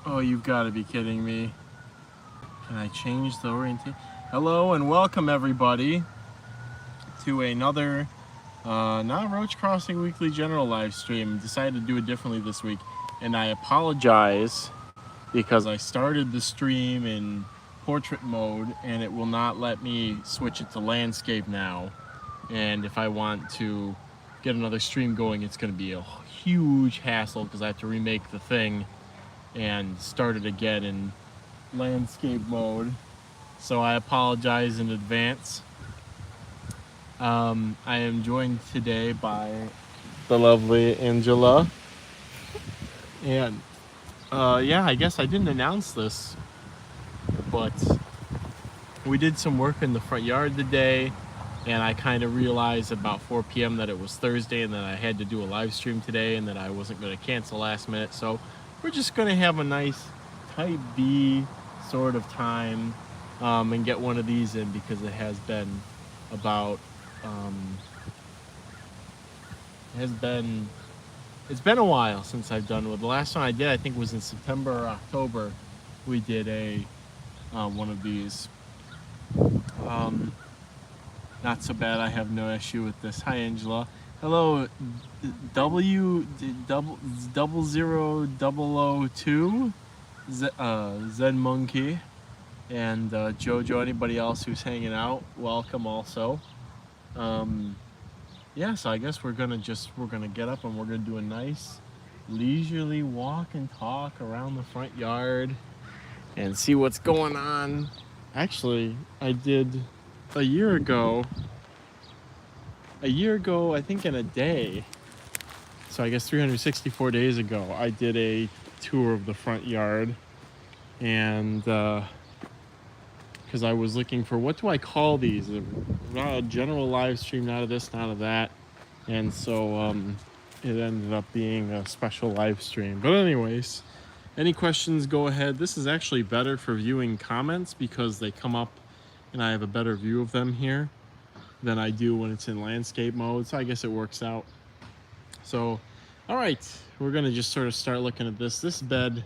Oh, you've got to be kidding me. Can I change the orientation? Hello and welcome everybody to another not Roach Crossing Weekly General live stream. Decided to do it differently this week, and I apologize because I started the stream in portrait mode and it will not let me switch it to landscape now. And if I want to get another stream going, it's going to be a huge hassle because I have to remake the thing and start it again in landscape mode. So I apologize in advance. I am joined today by the lovely Angela. And yeah, I guess I didn't announce this, but we did some work in the front yard today, and I kind of realized about 4 p.m. that it was Thursday and that I had to do a live stream today and that I wasn't going to cancel last minute. So we're just going to have a nice type B sort of time and get one of these in because it has been about it's been a while since I've done one. The last one I did, I think, was in September or October. We did a one of these. Not so bad. I have no issue with this. Hi, Angela. Hello, W0002 Zen Monkey, and Jojo. Anybody else who's hanging out, welcome also. Yeah, so I guess we're gonna get up and we're gonna do a nice leisurely walk and talk around the front yard and see what's going on. Actually, I did a year ago, I think in a day, so I guess 364 days ago, I did a tour of the front yard, and because I was looking for, what do I call these? Not a general live stream, not of this, not of that, and so it ended up being a special live stream. But anyways, any questions, go ahead. This is actually better for viewing comments because they come up and I have a better view of them here than I do when it's in landscape mode. So I guess it works out. So, all right, we're gonna just sort of start looking at this. This bed,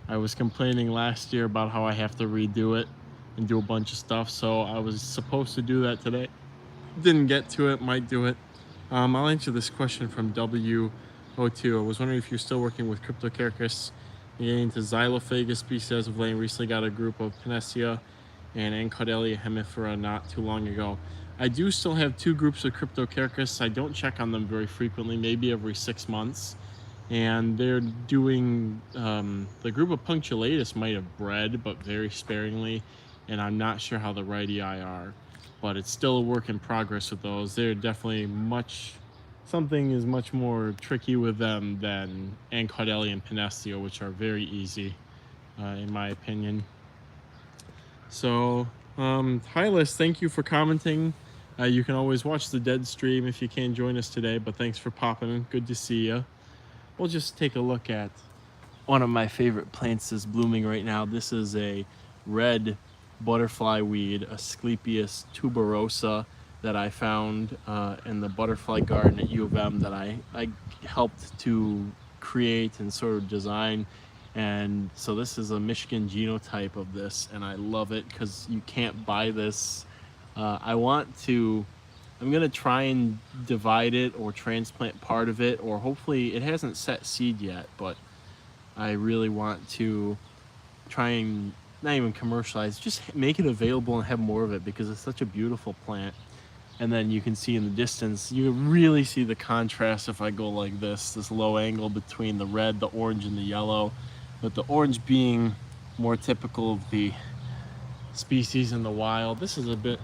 I was complaining last year about how I have to redo it and do a bunch of stuff. So I was supposed to do that today. Didn't get to it, might do it. I'll answer this question from W02. I was wondering if you're still working with Cryptocarchus and getting into Xylophagus species as of late. Recently got a group of Panacea and Ancodelia hemifera not too long ago. I do still have 2 groups of Cryptocarchus. I don't check on them very frequently, maybe every 6 months. And they're doing, the group of Punctulatus might have bred, but very sparingly. And I'm not sure how the radii are. But it's still a work in progress with those. They're definitely something is much more tricky with them than Ancodelia and Panacea, which are very easy, in my opinion. So, hi Liz, thank you for commenting. You can always watch the dead stream if you can't join us today, but thanks for popping in. Good to see you. We'll just take a look at one of my favorite plants that's blooming right now. This is a red butterfly weed, Asclepias tuberosa, that I found in the butterfly garden at U of M that I helped to create and sort of design. And so this is a Michigan genotype of this, and I love it because you can't buy this. I'm gonna try and divide it or transplant part of it, or hopefully it hasn't set seed yet, but I really want to try and not even commercialize, just make it available and have more of it because it's such a beautiful plant. And then you can see in the distance, you really see the contrast if I go like this low angle between the red, the orange, and the yellow. But the orange being more typical of the species in the wild. This is a bit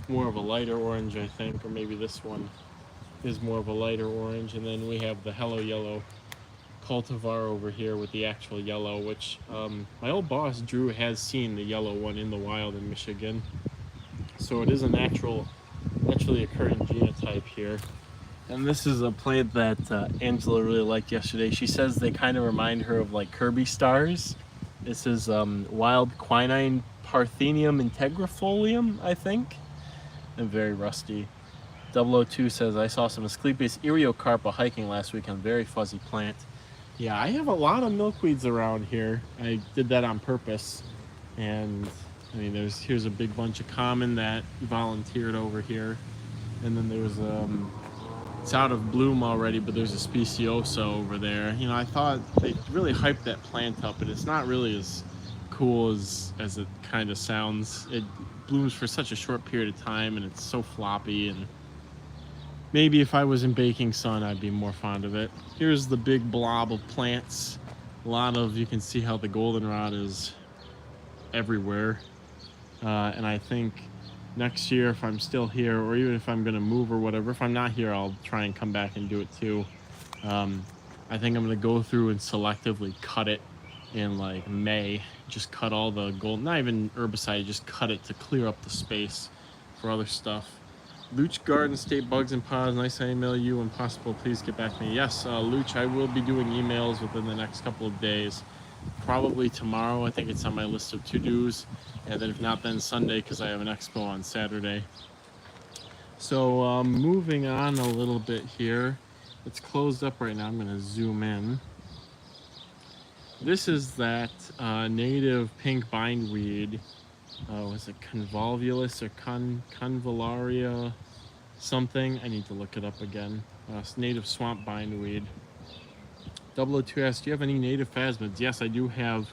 more of a lighter orange, I think, or maybe this one is more of a lighter orange. And then we have the Hello Yellow cultivar over here with the actual yellow, which my old boss Drew has seen the yellow one in the wild in Michigan. So it is a naturally occurring genotype here. And this is a plant that Angela really liked yesterday. She says they kind of remind her of like Kirby stars. This is wild quinine Parthenium integrifolium, I think. And very rusty. 002 says, I saw some Asclepias eriocarpa hiking last weekend. Very fuzzy plant. Yeah, I have a lot of milkweeds around here. I did that on purpose. And I mean, here's a big bunch of common that volunteered over here. And then there was it's out of bloom already, but there's a speciosa over there. You know, I thought they really hyped that plant up, but it's not really as cool as it kind of sounds. It blooms for such a short period of time, and it's so floppy. And maybe if I was in baking sun, I'd be more fond of it. Here's the big blob of plants. A lot of, you can see how the goldenrod is everywhere. And I think next year, if I'm still here, or even if I'm gonna move or whatever, if I'm not here, I'll try and come back and do it too. I think I'm gonna go through and selectively cut it in like May. Just cut all the gold, not even herbicide, just cut it to clear up the space for other stuff. Luch Garden State Bugs and Pods, nice I email you when possible, please get back to me. Yes, Luch, I will be doing emails within the next couple of days. Probably tomorrow, I think it's on my list of to-dos. And then if not, then Sunday, because I have an expo on Saturday. So moving on a little bit here. It's closed up right now. I'm going to zoom in. This is that native pink bindweed. Was it convolvulus or convolaria something? I need to look it up again. It's native swamp bindweed. 002 asks, do you have any native phasmids? Yes, I do have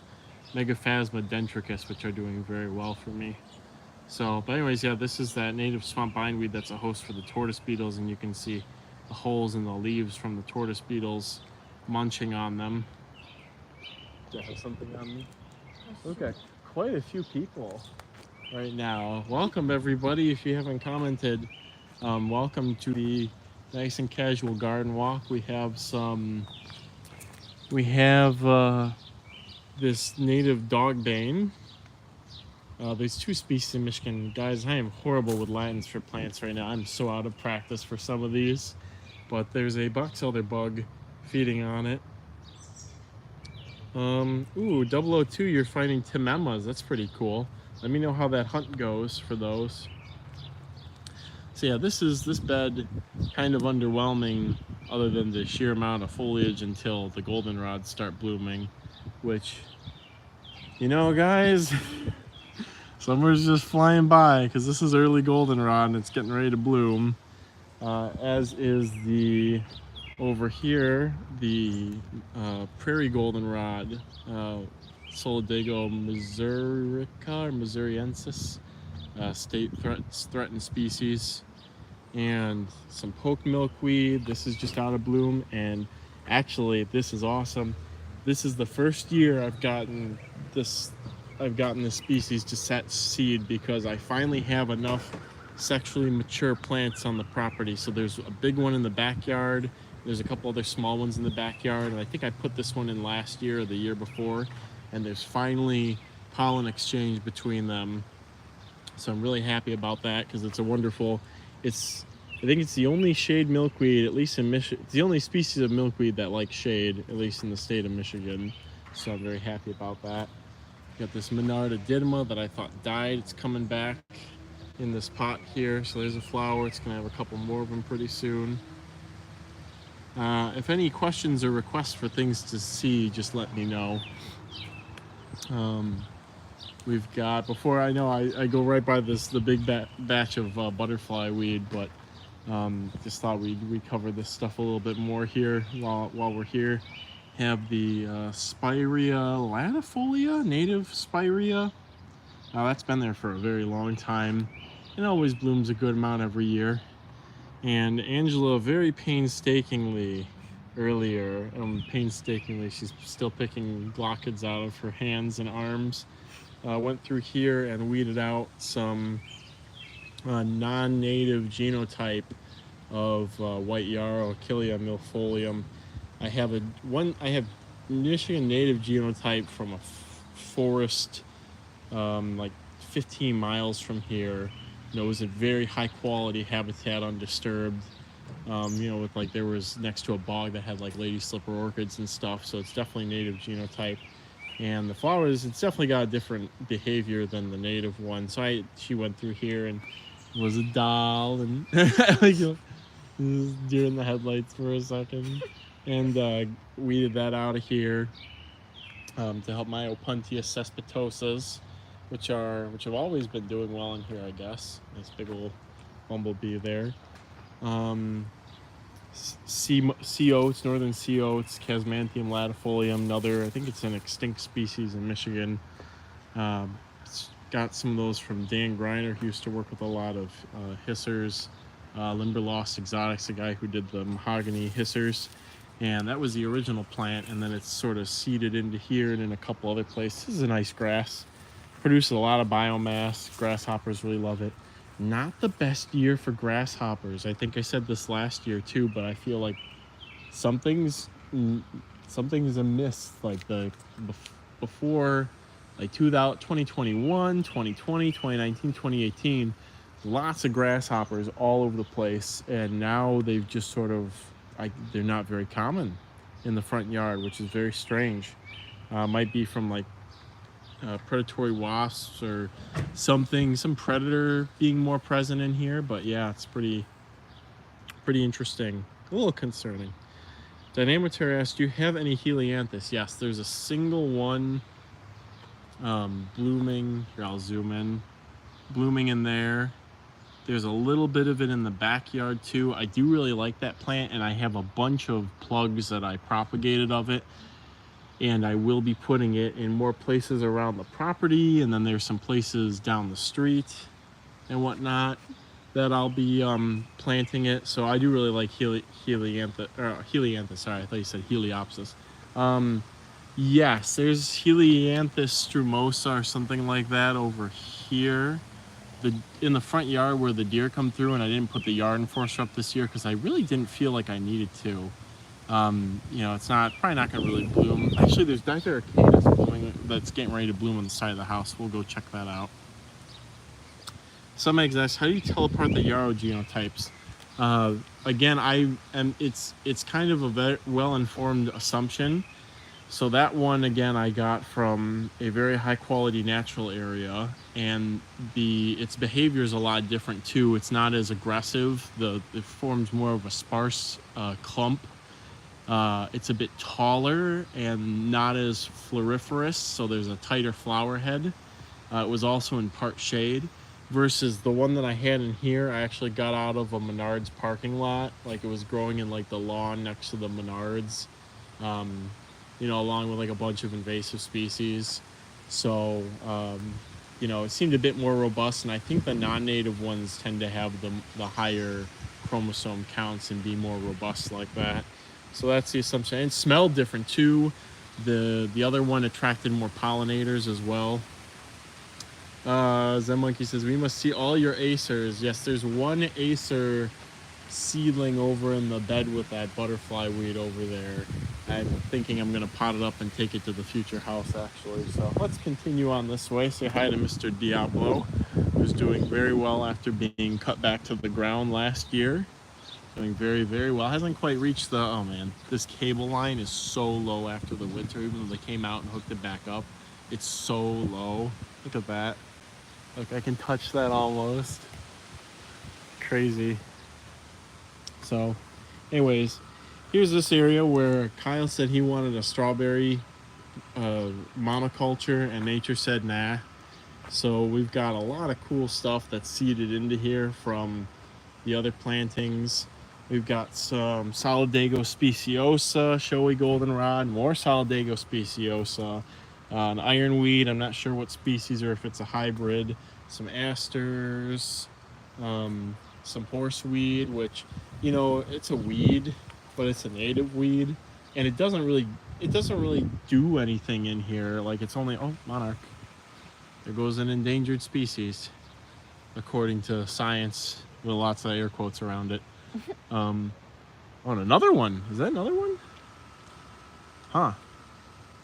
Megaphasma dentricus, which are doing very well for me. So, but anyways, yeah, this is that native swamp bindweed that's a host for the tortoise beetles, and you can see the holes in the leaves from the tortoise beetles munching on them. Do I have something on me? Okay, quite a few people right now. Welcome everybody. If you haven't commented, welcome to the nice and casual garden walk. We have this native dogbane. There's two species in Michigan. Guys, I am horrible with Latins for plants right now. I'm so out of practice for some of these. But there's a box elder bug feeding on it. Ooh, 002, you're finding Timemas. That's pretty cool. Let me know how that hunt goes for those. So yeah, this bed kind of underwhelming other than the sheer amount of foliage until the goldenrods start blooming, which, you know, guys, summer's just flying by because this is early goldenrod and it's getting ready to bloom, as is the, over here, the prairie goldenrod, Solidago missourica or missouriensis, state threatened species, and some poke milkweed. This is just out of bloom, and actually this is awesome. This is the first year I've gotten this species to set seed because I finally have enough sexually mature plants on the property. So there's a big one in the backyard, there's a couple other small ones in the backyard, and I think I put this one in last year or the year before, and there's finally pollen exchange between them. So I'm really happy about that because it's a wonderful, I think it's the only shade milkweed, at least in Michigan, it's the only species of milkweed that likes shade, at least in the state of Michigan. So I'm very happy about that. Got this Monarda didyma that I thought died. It's coming back in this pot here. So there's a flower. It's gonna have a couple more of them pretty soon. If any questions or requests for things to see, just let me know. We've got, before I know, I go right by the big batch of butterfly weed, but just thought we'd cover this stuff a little bit more here while we're here. Have the Spirea latifolia, native Spirea. That's been there for a very long time. It always blooms a good amount every year. And Angela very painstakingly earlier, she's still picking glochids out of her hands and arms. Went through here and weeded out some non-native genotype of white yarrow, Achillea milfolium. I have Michigan native genotype from a forest like 15 miles from here. You know, it was a very high quality habitat, undisturbed. You know, with like, there was next to a bog that had like lady slipper orchids and stuff, so it's definitely native genotype. And the flowers, it's definitely got a different behavior than the native one. So she went through here and was a doll, and like, deer in the headlights for a second. and weeded that out of here to help my Opuntia cespitosas, which have always been doing well in here, I guess. Nice big old bumblebee there. Sea oats, northern sea oats, Casmantium latifolium, another, I think it's an extinct species in Michigan. Got some of those from Dan Greiner, who used to work with a lot of hissers. Limberlost Exotics, the guy who did the mahogany hissers. And that was the original plant, and then it's sort of seeded into here and in a couple other places. This is a nice grass. Produces a lot of biomass. Grasshoppers really love it. Not the best year for grasshoppers. I think I said this last year too, but I feel like something's amiss. Like before, like 2021, 2020, 2019, 2018, lots of grasshoppers all over the place, and now they've just sort of, they're not very common in the front yard, which is very strange. Might be from like predatory wasps or something, some predator being more present in here, but yeah, it's pretty interesting. A little concerning. Dynamoter asked, do you have any Helianthus? Yes, there's a single one blooming. Here, I'll zoom in. Blooming in there. There's a little bit of it in the backyard too. I do really like that plant, and I have a bunch of plugs that I propagated of it, and I will be putting it in more places around the property, and then there's some places down the street and whatnot that I'll be planting it. So I do really like Helianthus. Sorry, I thought you said Heliopsis. Yes, there's Helianthus strumosa or something like that over here. In the front yard where the deer come through, and I didn't put the yard enforcer up this year because I really didn't feel like I needed to. It's probably not gonna really bloom. Actually, there's Divericata blooming that's getting ready to bloom on the side of the house. We'll go check that out. Some eggs ask, how do you tell apart the yarrow genotypes? Again, it's kind of a very well-informed assumption. So that one, again, I got from a very high-quality natural area, and its behavior is a lot different too. It's not as aggressive. It forms more of a sparse clump. It's a bit taller and not as floriferous, so there's a tighter flower head. It was also in part shade, versus the one that I had in here, I actually got out of a Menards parking lot. Like, it was growing in like the lawn next to the Menards. Along with like a bunch of invasive species. So, it seemed a bit more robust, and I think the non-native ones tend to have the higher chromosome counts and be more robust like that. So that's the assumption. And it smelled different too. The other one attracted more pollinators as well. Zen Monkey says, we must see all your acers. Yes, there's one acer seedling over in the bed with that butterfly weed over there. I'm thinking I'm going to pot it up and take it to the future house, actually. So let's continue on this way. Say hi to Mr. Diablo, who's doing very well after being cut back to the ground last year. Doing very, very well. Hasn't quite reached the, oh man, this cable line is so low after the winter, even though they came out and hooked it back up. It's so low. Look at that. Look, I can touch that almost. Crazy. So, anyways, here's this area where Kyle said he wanted a strawberry monoculture, and nature said nah. So we've got a lot of cool stuff that's seeded into here from the other plantings. We've got some Solidago speciosa, showy goldenrod, more Solidago speciosa, an ironweed. I'm not sure what species or if it's a hybrid. Some asters, some horseweed, which, it's a weed, but it's a native weed, and it doesn't really do anything in here. Like, it's only, oh, monarch. There goes an endangered species, according to science, with lots of air quotes around it. And another one. Is that another one? Huh.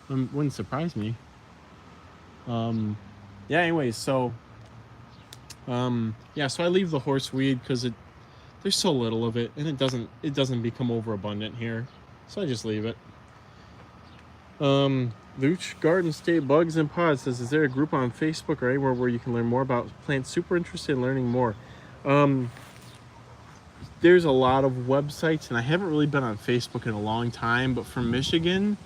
Wouldn't surprise me. Yeah, anyways, so so I leave the horseweed because there's so little of it, and it doesn't become overabundant here, so I just leave it. Luch Garden State Bugs and Pods says, is there a group on Facebook or anywhere where you can learn more about plants? Super interested in learning more. there's a lot of websites, and I haven't really been on Facebook in a long time, but from Michigan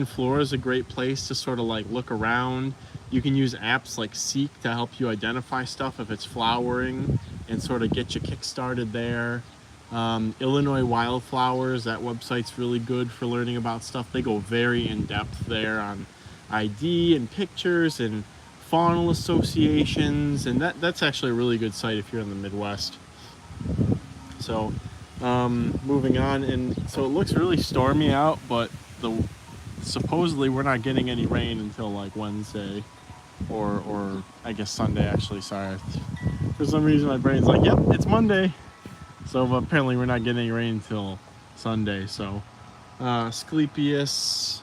Flora is a great place to sort of like look around. You can use apps like Seek to help you identify stuff if it's flowering and sort of get you kick-started there. Illinois Wildflowers, that website's really good for learning about stuff. They go very in-depth there on ID and pictures and faunal associations, and that's actually a really good site if you're in the Midwest. So moving on, and so it looks really stormy out, but supposedly we're not getting any rain until like Wednesday or I guess Sunday, actually. Sorry, for some reason my brain's like, yep, it's Monday. So apparently we're not getting any rain until Sunday. So Asclepias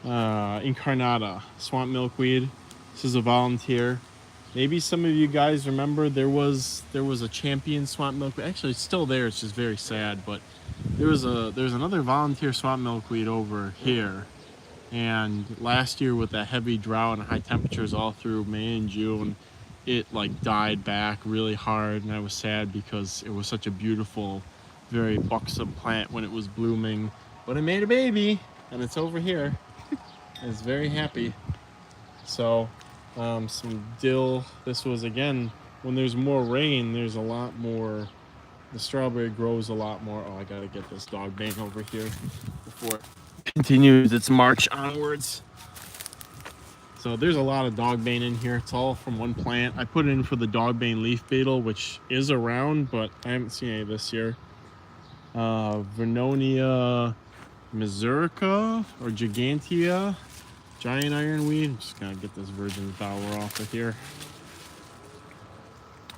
incarnata, swamp milkweed. This is a volunteer. Maybe some of you guys remember there was a champion swamp milkweed. Actually, it's still there. It's just very sad. But there's another volunteer swamp milkweed over here. And last year with that heavy drought and high temperatures all through May and June, it like died back really hard, and I was sad because it was such a beautiful, very buxom plant when it was blooming. But it made a baby, and it's over here. It's very happy. So some dill. This was, again, when there's more rain, there's a lot more, the strawberry grows a lot more. Oh, I gotta get this dog bang over here before it continues its march onwards. So there's a lot of dogbane in here. It's all from one plant. I put it in for the dogbane leaf beetle, which is around, but I haven't seen any this year. Vernonia mazurka or gigantea, giant ironweed. I'm just gonna get this virgin flower off of here.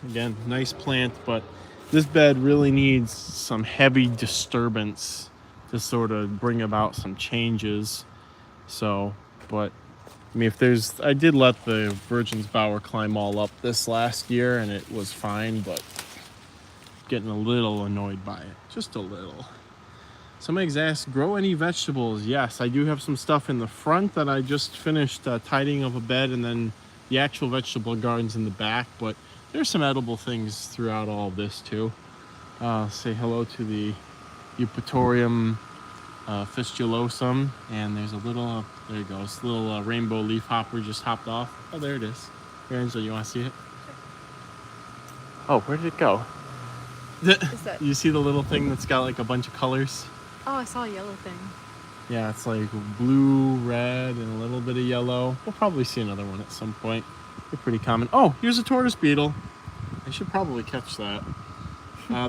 Again, nice plant, but this bed really needs some heavy disturbance to sort of bring about some changes. So, but I mean, I did let the virgin's bower climb all up this last year, and it was fine, but getting a little annoyed by it, just a little. Somebody's asked, grow any vegetables? Yes, I do have some stuff in the front that I just finished tidying up a bed, and then the actual vegetable garden's in the back, but there's some edible things throughout all of this too. Say hello to the Eupatorium fistulosum, and there's a little, there it goes, little rainbow leaf hopper just hopped off. Oh, there it is. Here, Angela, you want to see it? Oh, where did it go? You see the little thing that's got like a bunch of colors? Oh, I saw a yellow thing. Yeah, it's like blue, red, and a little bit of yellow. We'll probably see another one at some point. They're pretty common. Oh, here's a tortoise beetle. I should probably catch that.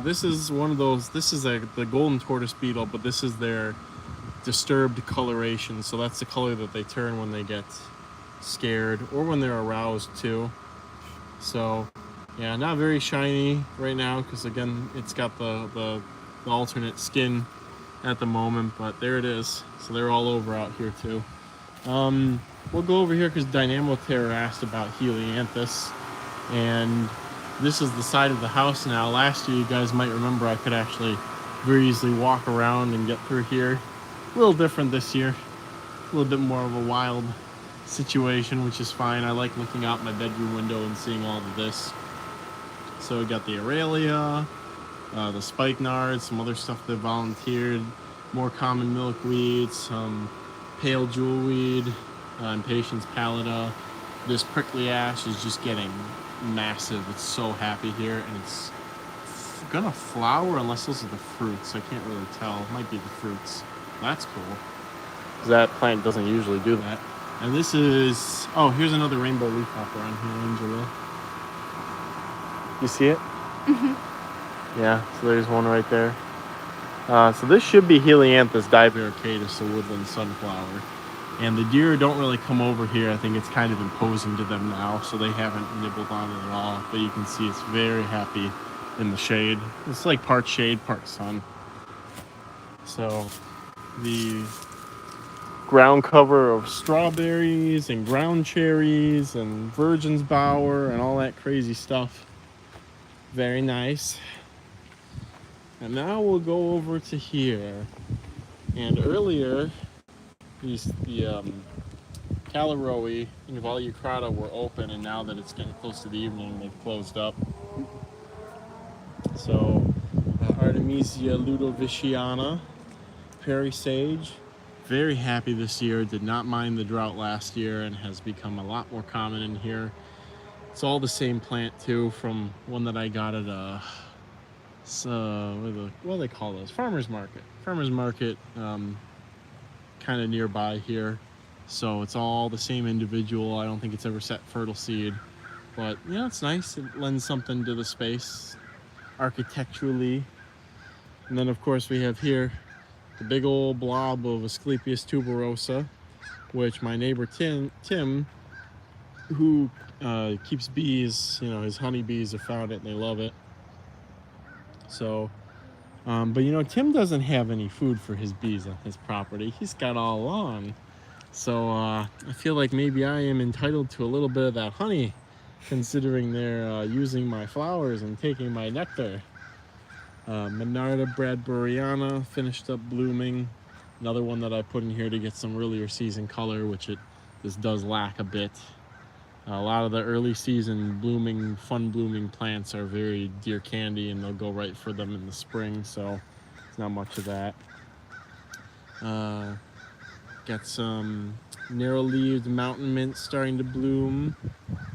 This is one of those, this is the golden tortoise beetle, but this is their disturbed coloration. So that's the color that they turn when they get scared or when they're aroused too. So yeah, not very shiny right now because again, it's got the alternate skin at the moment, but there it is. So they're all over out here too. We'll go over here because Dynamo Terror asked about Helianthus, and this is the side of the house now. Last year, you guys might remember, I could actually very easily walk around and get through here. A little different this year. A little bit more of a wild situation, which is fine. I like looking out my bedroom window and seeing all of this. So we got the Aurelia, the spikenard, some other stuff that volunteered, more common milkweed, some pale jewelweed, Impatiens pallida. This prickly ash is just getting massive. It's so happy here, and it's gonna flower unless those are the fruits. I can't really tell. It might be the fruits. That's cool, because that plant doesn't usually do that. And this is, oh, here's another rainbow leafhopper on here, Angela. You see it? Mm-hmm. Yeah, so there's one right there. So this should be Helianthus divaricata, a woodland sunflower. And the deer don't really come over here. I think it's kind of imposing to them now, so they haven't nibbled on it at all. But you can see it's very happy in the shade. It's like part shade, part sun. So the ground cover of strawberries and ground cherries and virgin's bower and all that crazy stuff. Very nice. And now we'll go over to here. And earlier, the Calaroe and Volucrata were open, and now that it's getting close to the evening, they've closed up. So Artemisia ludoviciana, prairie sage. Very happy this year. Did not mind the drought last year and has become a lot more common in here. It's all the same plant too, from one that I got at a what do they call those? Farmers market. Farmers market, kind of nearby here. So it's all the same individual. I don't think it's ever set fertile seed, but you know, it's nice. It lends something to the space architecturally. And then of course we have here the big old blob of Asclepias tuberosa, which my neighbor Tim who keeps bees, you know, his honeybees have found it and they love it. So, but you know, Tim doesn't have any food for his bees on his property. He's got all lawn. So I feel like maybe I am entitled to a little bit of that honey, considering they're using my flowers and taking my nectar. Monarda bradburyiana finished up blooming. Another one that I put in here to get some earlier season color, which this does lack a bit. A lot of the early season blooming, fun blooming plants are very deer candy, and they'll go right for them in the spring, so it's not much of that. Got some narrow-leaved mountain mint starting to bloom.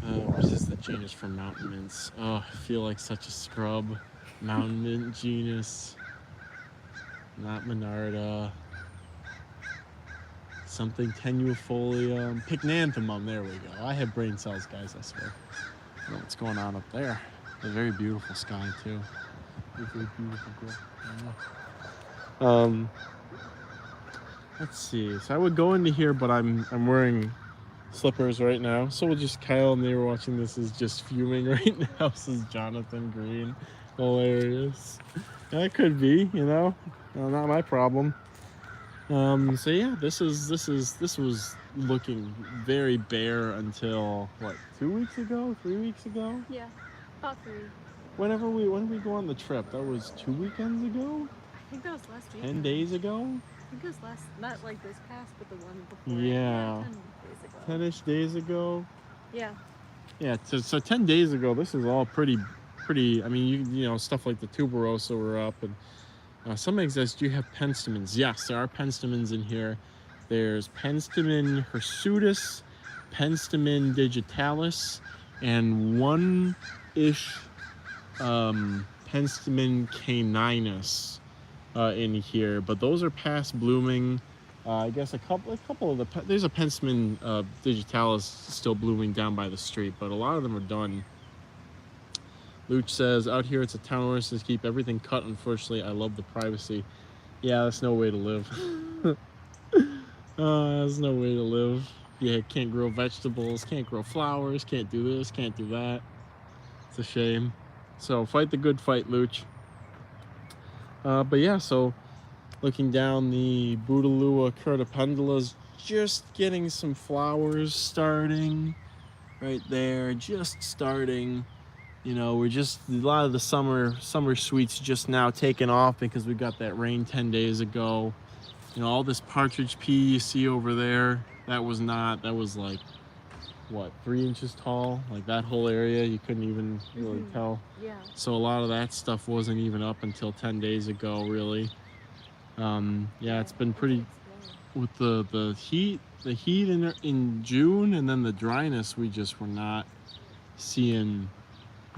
What is the genus for mountain mints? Oh, I feel like such a scrub. Mountain mint genus. Not Monarda. Something tenuifolium. Pycnanthemum, there we go. I have brain cells, guys, I swear. I don't know what's going on up there. A very beautiful sky, too. Very beautiful girl. Let's see. So I would go into here, but I'm wearing slippers right now. So we'll just, Kyle and they were watching this, is just fuming right now. This is Jonathan Green. Hilarious. That could be, you know, not my problem. So yeah, this was looking very bare until what, 2 weeks ago, 3 weeks ago? Yeah, about 3. When did we go on the trip? That was 2 weekends ago? I think that was last week. 10 days ago? I think it was last, not like this past, but the one before. Yeah. 10 days ago. 10-ish days ago? Yeah. Yeah, so 10 days ago, this is all pretty, I mean, you know, stuff like the tuberosa were up, and some exist. You have penstemons. Yes, there are penstemons in here. There's Penstemon hirsutus, Penstemon digitalis, and one-ish Penstemon caninus in here. But those are past blooming. I guess a couple of there's a Penstemon digitalis still blooming down by the street, but a lot of them are done. Luch says, out here it's a town ordinance to keep everything cut. Unfortunately, I love the privacy. Yeah, that's no way to live. That's no way to live. Yeah, can't grow vegetables, can't grow flowers, can't do this, can't do that. It's a shame. So fight the good fight, Luch. But yeah, so looking down, the Bouteloua curtipendula's just getting some flowers starting right there, just starting. You know, we're just, a lot of the summer sweets just now taking off because we got that rain 10 days ago. You know, all this partridge pea you see over there, that was like, what, 3 inches tall? Like that whole area, you couldn't even really tell. Yeah. So a lot of that stuff wasn't even up until 10 days ago, really. Yeah, it's been pretty, with the heat in June, and then the dryness, we just were not seeing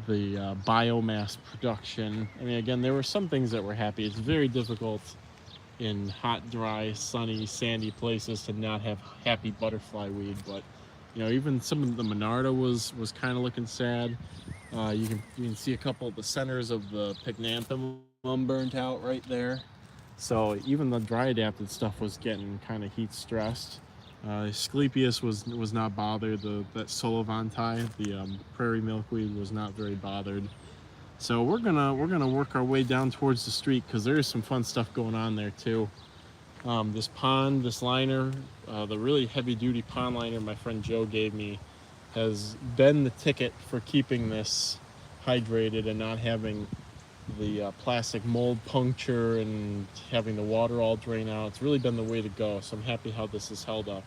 the biomass production. I mean, again, there were some things that were happy. It's very difficult in hot, dry, sunny, sandy places to not have happy butterfly weed, but you know, even some of the Monarda was kind of looking sad. You can see a couple of the centers of the Pycnanthemum burnt out right there. So even the dry adapted stuff was getting kind of heat stressed. Asclepias was not bothered. That Sullivanti, the prairie milkweed, was not very bothered. So we're gonna work our way down towards the street because there is some fun stuff going on there too. This pond, this liner, the really heavy duty pond liner my friend Joe gave me, has been the ticket for keeping this hydrated and not having the plastic mold puncture and having the water all drain out. It's really been the way to go, so I'm happy how this has held up.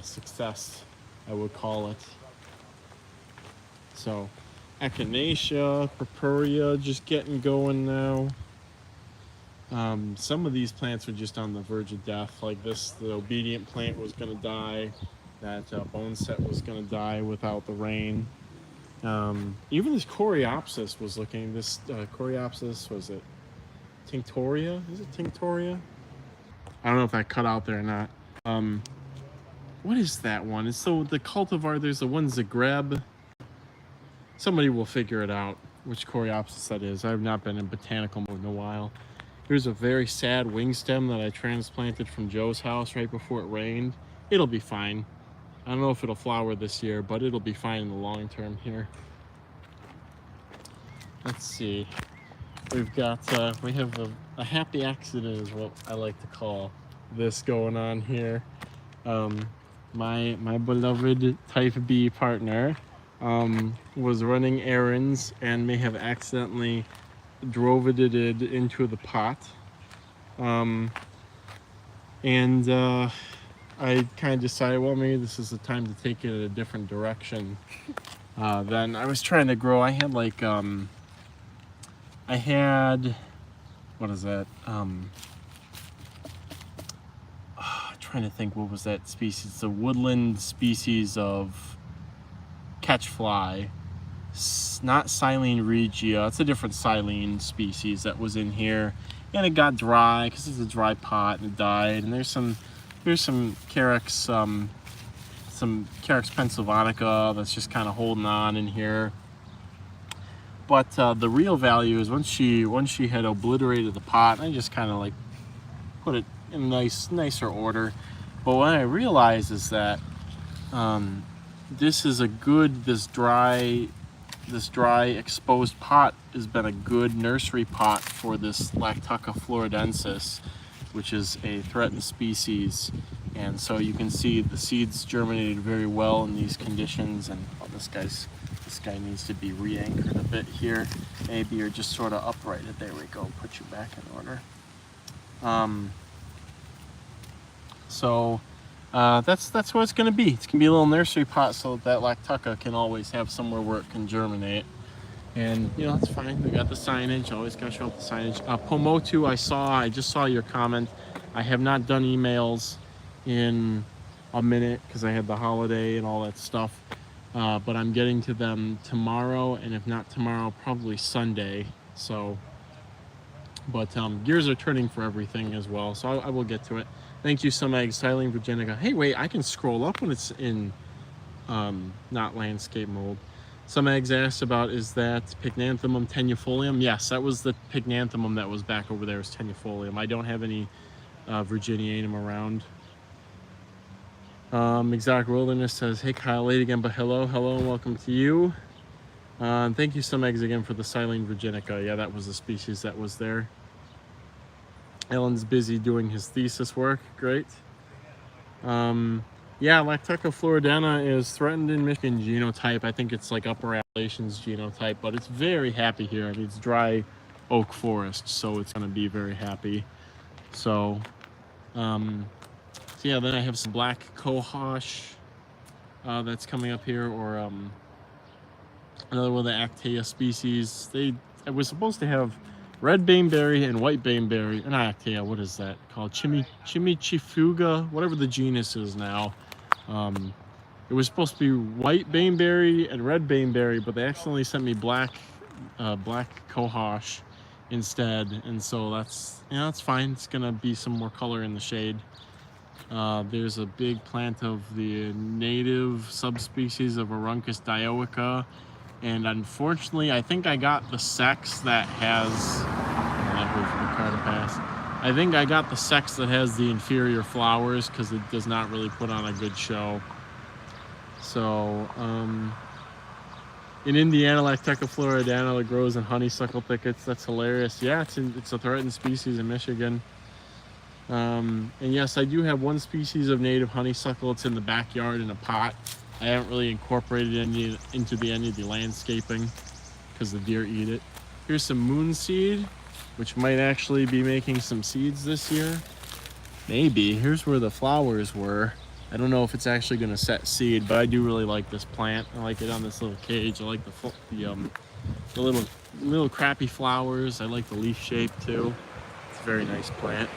Success, I would call it. So Echinacea, Purpurea just getting going now. Some of these plants are just on the verge of death. Like this, the obedient plant was going to die. That bone set was going to die without the rain. Even this Coreopsis was looking. This Coreopsis, was it Tinctoria? Is it Tinctoria? I don't know if that cut out there or not. What is that one? It's the cultivar. There's the one Zagreb. Somebody will figure it out which Coreopsis that is. I have not been in botanical mode in a while. Here's a very sad wing stem that I transplanted from Joe's house right before it rained. It'll be fine. I don't know if it'll flower this year, but it'll be fine in the long term here. Let's see. We've got, we have a happy accident is what I like to call this going on here. My beloved type B partner was running errands and may have accidentally drove it into the pot. I kind of decided, well, maybe this is the time to take it in a different direction. Then I was trying to grow. I had like, what is that? Trying to think, what was that species? It's a woodland species of catchfly. Not Silene regia. It's a different Silene species that was in here, and it got dry because it's a dry pot and it died. And there's some Carex, some Carex pennsylvanica that's just kind of holding on in here. But the real value is once she had obliterated the pot, I just kind of like put it in nicer order. But what I realized is that this dry exposed pot has been a good nursery pot for this Lactuca floridensis, which is a threatened species. And so you can see the seeds germinated very well in these conditions. And this guy needs to be re-anchored a bit here, maybe, or just sort of uprighted. There we go. Put you back in order. That's what it's going to be. It's going to be a little nursery pot so that Lactuca can always have somewhere where it can germinate. And, you know, that's fine. We got the signage. Always got to show up the signage. Pomotu, I just saw your comment. I have not done emails in a minute because I had the holiday and all that stuff. But I'm getting to them tomorrow, and if not tomorrow, probably Sunday. So, but gears are turning for everything as well. So I will get to it. Thank you, Some Eggs, Silene virginica. Hey, wait, I can scroll up when it's in not landscape mode. Some Eggs asked about, is that Pycnanthemum tenuifolium? Yes, that was the Pycnanthemum that was back over there as tenuifolium. I don't have any virginianum around. Exotic Wilderness says, hey Kyle, late again, but hello, and welcome to you. Thank you, Some Eggs, again for the Silene virginica. Yeah, that was the species that was there. Ellen's busy doing his thesis work. Great. Yeah, Lactuca floridana is threatened in Michigan genotype. I think it's like Upper Appalachians genotype, but it's very happy here. I mean, it's dry oak forest, so it's going to be very happy. So, yeah, then I have some black cohosh that's coming up here, or another one of the Actea species. I was supposed to have red baneberry and white baneberry, and not Actea, what is that called? Chimichifuga, whatever the genus is now. It was supposed to be white baneberry and red baneberry, but they accidentally sent me black cohosh instead, and so that's fine. It's gonna be some more color in the shade. There's a big plant of the native subspecies of Aruncus dioica, and unfortunately I think I got the sex that has I think I got the sex that has the inferior flowers because it does not really put on a good show. So in Indiana, Lactuca floridana that grows in honeysuckle thickets. That's hilarious. Yeah, it's a threatened species in Michigan. And yes, I do have one species of native honeysuckle. It's in the backyard in a pot. I haven't really incorporated any into any of the landscaping because the deer eat it. Here's some moonseed, which might actually be making some seeds this year. Maybe. Here's where the flowers were. I don't know if it's actually going to set seed, but I do really like this plant. I like it on this little cage. I like the little crappy flowers. I like the leaf shape too. It's a very nice plant.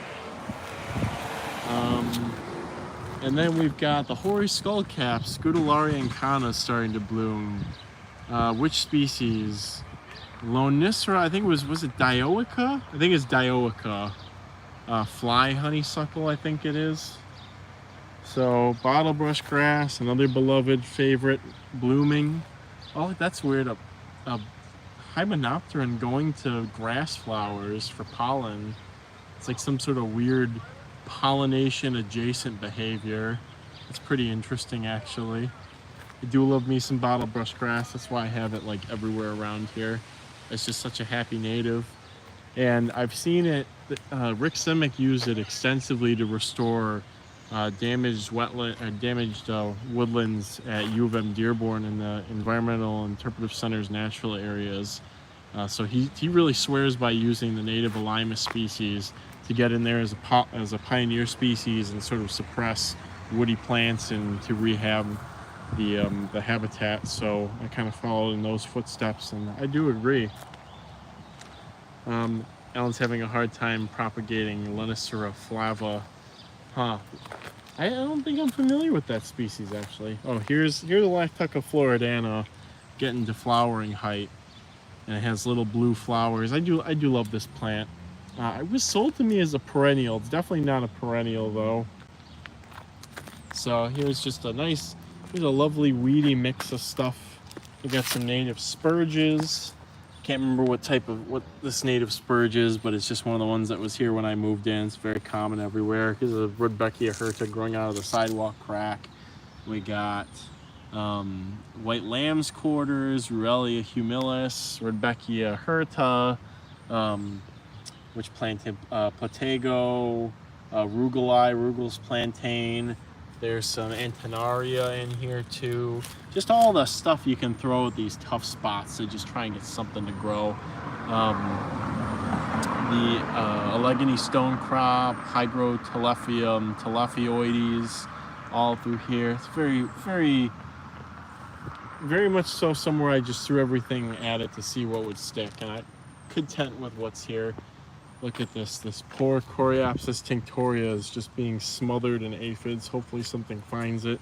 And then we've got the hoary skullcap, Scutellaria incana, starting to bloom. Which species? Lonicera, I think was it Dioica? I think it's Dioica. Fly honeysuckle, I think it is. So bottlebrush grass, another beloved favorite, blooming. Oh, that's weird. A hymenopteron going to grass flowers for pollen. It's like some sort of weird pollination adjacent behavior. It's pretty interesting, actually. I do love me some bottlebrush grass. That's why I have it like everywhere around here. It's just such a happy native. And I've seen it, Rick Simic used it extensively to restore damaged woodlands at U of M Dearborn in the Environmental Interpretive Center's natural areas. So he really swears by using the native Alimus species to get in there as a pioneer species and sort of suppress woody plants and to rehab the habitat. So I kind of followed in those footsteps, and I do agree. Alan's having a hard time propagating Lonicera flava. Huh. I don't think I'm familiar with that species, actually. Oh, here's the Lactuca floridana getting to flowering height, and it has little blue flowers. I do love this plant. It was sold to me as a perennial. It's definitely not a perennial though. So here's a lovely weedy mix of stuff. We got some native spurges. Can't remember what this native spurge is, but it's just one of the ones that was here when I moved in. It's very common everywhere. Here's a Rudbeckia hirta growing out of the sidewalk crack. We got white lamb's quarters, Ruellia humilis, Rudbeckia hirta, which plantain, Platego, Rugel's plantain. There's some Antenaria in here too. Just all the stuff you can throw at these tough spots to just try and get something to grow. The Allegheny stone crop, Hygrotelephum telephioides, all through here. It's very, very, very much so somewhere I just threw everything at it to see what would stick, and I'm content with what's here. Look at this poor Coreopsis tinctoria is just being smothered in aphids. Hopefully something finds it.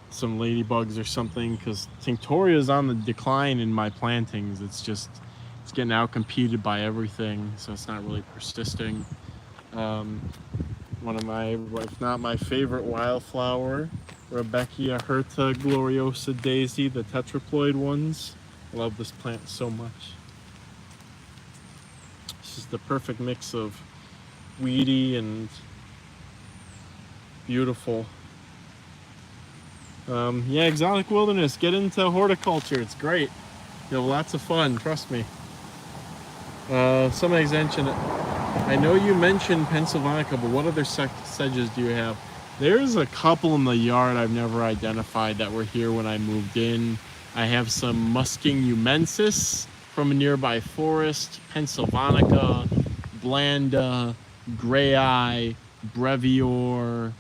Some ladybugs or something, because tinctoria is on the decline in my plantings. It's getting outcompeted by everything, so it's not really persisting. One of my, if not my favorite wildflower, Rudbeckia hirta gloriosa daisy, the tetraploid ones. I love this plant so much. Is the perfect mix of weedy and beautiful. Yeah, exotic wilderness. Get into horticulture. It's great. You'll have lots of fun. Trust me. Somebody mentioned, I know you mentioned Pennsylvanica, but what other sedges do you have? There's a couple in the yard I've never identified that were here when I moved in. I have some Musking umensis from a nearby forest, Pennsylvanica, Blanda, Grey-eye, Brevior,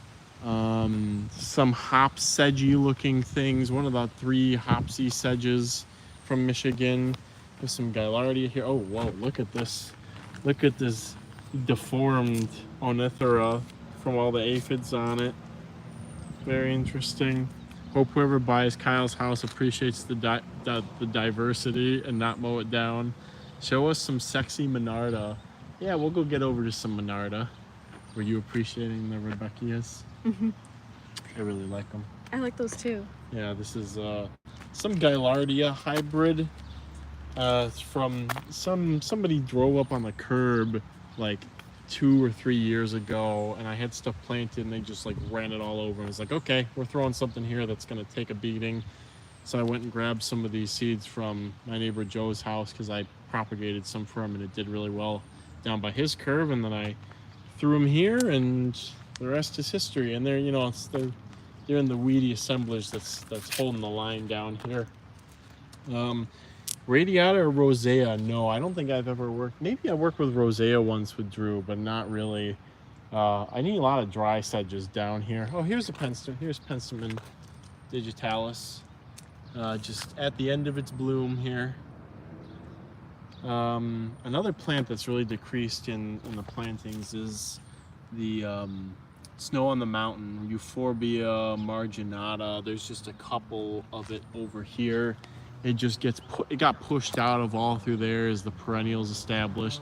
some hop sedgy looking things, one of the 3 hopsy sedges from Michigan. There's some Gaillardia here. Oh, whoa, look at this. Look at this deformed Onithera from all the aphids on it. Very interesting. Hope whoever buys Kyle's house appreciates the diversity and not mow it down. Show us some sexy Monarda. Yeah, we'll go get over to some Monarda. Were you appreciating the Rudbeckias? Mm-hmm. I really like them. I like those too. Yeah, this is some Gaillardia hybrid. It's from somebody drove up on the curb like 2 or 3 years ago, and I had stuff planted and they just like ran it all over. And I was like, okay, we're throwing something here that's gonna take a beating. So I went and grabbed some of these seeds from my neighbor Joe's house because I propagated some for him and it did really well down by his curve, and then I threw them here and the rest is history. And they're, you know, they're in the weedy assemblage that's holding the line down here. Radiata or Rosea? No, I don't think I've ever worked. Maybe I worked with Rosea once with Drew, but not really. I need a lot of dry sedges down here. Oh, here's a Penstemon. Here's Penstemon digitalis. Just at the end of its bloom here. Another plant that's really decreased in the plantings is the snow on the mountain, Euphorbia marginata. There's just a couple of it over here. It just it got pushed out of all through there as the perennials established.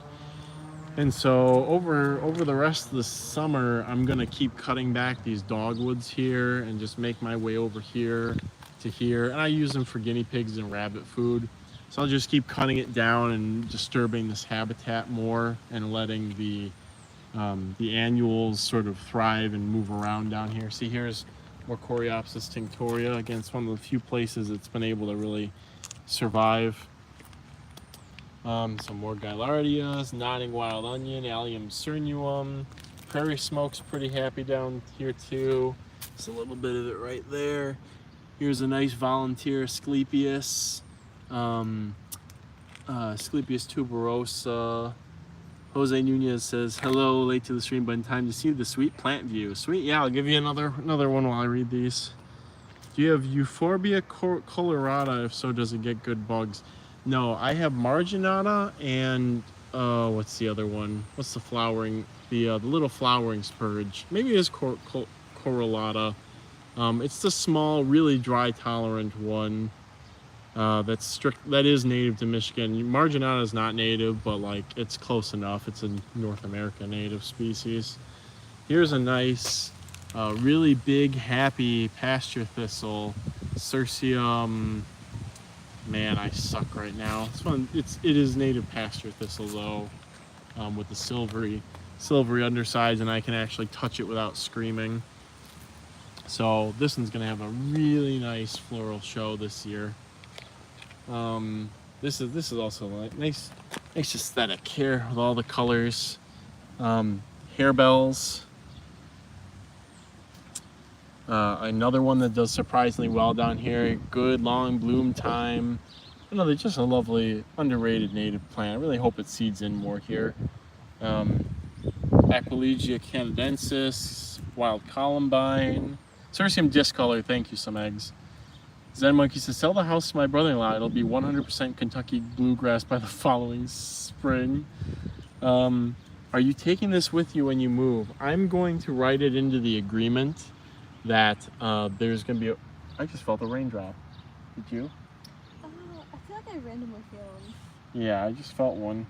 And so over the rest of the summer, I'm gonna keep cutting back these dogwoods here and just make my way over here to here. And I use them for guinea pigs and rabbit food. So I'll just keep cutting it down and disturbing this habitat more and letting the annuals sort of thrive and move around down here. See, here's more Coreopsis tinctoria. Again, it's one of the few places it's been able to really survive. Some more Gaillardias, nodding wild onion, Allium cernuum. Prairie smoke's pretty happy down here too. Just a little bit of it right there. Here's a nice volunteer Asclepias. Asclepias tuberosa. Jose Nunez says, hello, late to the stream, but in time to see the sweet plant view. Sweet, yeah, I'll give you another one while I read these. Do you have Euphorbia colorata? If so, does it get good bugs? No, I have marginata and what's the other one? What's the flowering? The little flowering spurge. Maybe it is corolata. It's the small, really dry tolerant one. That is native to Michigan. Marginata is not native, but like it's close enough. It's a North America native species. Here's a nice, really big, happy pasture thistle, Cirsium. Man, I suck right now. It is native pasture thistle though, with the silvery undersides, and I can actually touch it without screaming. So this one's gonna have a really nice floral show this year. This is also a nice aesthetic here with all the colors. Harebells. Another one that does surprisingly well down here. Good long bloom time. Another just a lovely underrated native plant. I really hope it seeds in more here. Aquilegia canadensis, wild columbine, Cirsium discolor. Thank you, some eggs. Zen Monkey says, sell the house to my brother-in-law. It'll be 100% Kentucky bluegrass by the following spring. Are you taking this with you when you move? I'm going to write it into the agreement that there's going to be I just felt a raindrop. Did you? I feel like I randomly feel them. Yeah, I just felt one.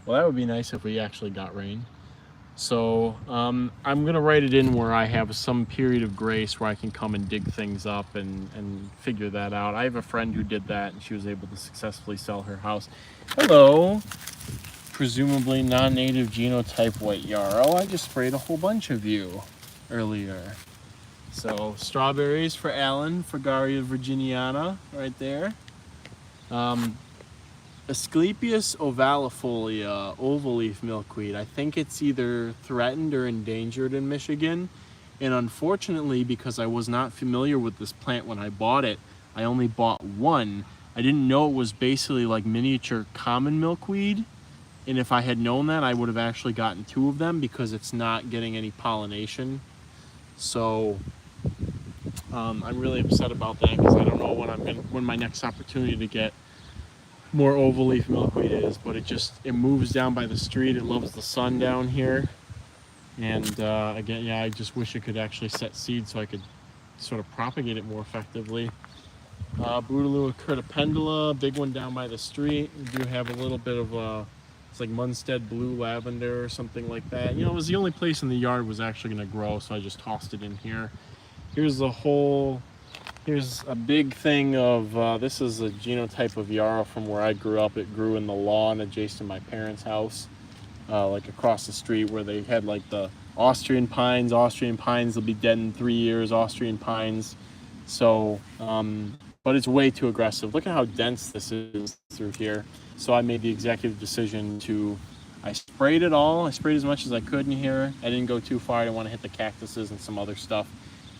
Well, that would be nice if we actually got rain. So I'm going to write it in where I have some period of grace where I can come and dig things up and figure that out. I have a friend who did that, and she was able to successfully sell her house. Hello. Presumably non-native genotype white yarrow. I just sprayed a whole bunch of you earlier. So strawberries for Alan, Fragaria virginiana right there. Asclepias ovalifolia, oval leaf milkweed. I think it's either threatened or endangered in Michigan. And unfortunately, because I was not familiar with this plant when I bought it, I only bought one. I didn't know it was basically like miniature common milkweed. And if I had known that, I would have actually gotten two of them because it's not getting any pollination. So I'm really upset about that because I don't know when my next opportunity to get more oval leaf milkweed is, but it moves down by the street. It loves the sun down here. And again, yeah, I just wish it could actually set seed so I could sort of propagate it more effectively. Bouteloua curtipendula, big one down by the street. We do have a little bit of it's like Munstead blue lavender or something like that. You know, it was the only place in the yard was actually going to grow, so I just tossed it in here. Here's a big thing of, this is a genotype of yarrow from where I grew up. It grew in the lawn adjacent to my parents' house, like across the street where they had like the Austrian pines. Austrian pines will be dead in 3 years, Austrian pines. So, but it's way too aggressive. Look at how dense this is through here. So I made the executive decision I sprayed it all. I sprayed as much as I could in here. I didn't go too far. I didn't want to hit the cactuses and some other stuff.